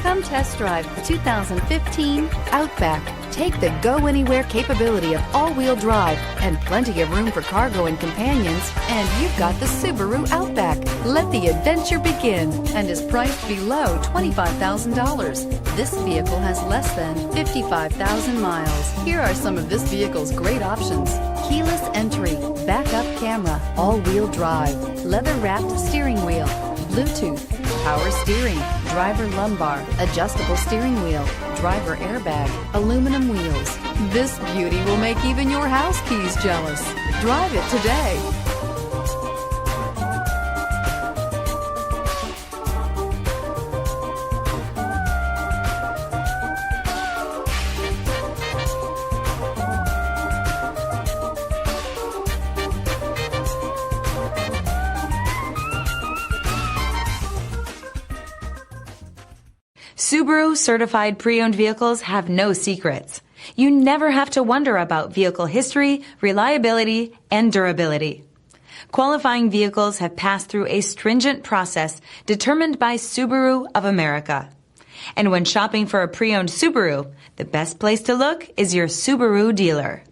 Come test drive the 2015 Outback. Take the go-anywhere capability of all-wheel drive and plenty of room for cargo and companions, and you've got the Subaru Outback. Let the adventure begin and is priced below $25,000. This vehicle has less than 55,000 miles. Here are some of this vehicle's great options: keyless entry, backup camera, all-wheel drive, leather-wrapped steering wheel, Bluetooth, power steering, driver lumbar, adjustable steering wheel, driver airbag, aluminum wheels. This beauty will make even your house keys jealous. Drive it today. Subaru certified pre-owned vehicles have no secrets. You never have to wonder about vehicle history, reliability, and durability. Qualifying vehicles have passed through a stringent process determined by Subaru of America. And when shopping for a pre-owned Subaru, the best place to look is your Subaru dealer.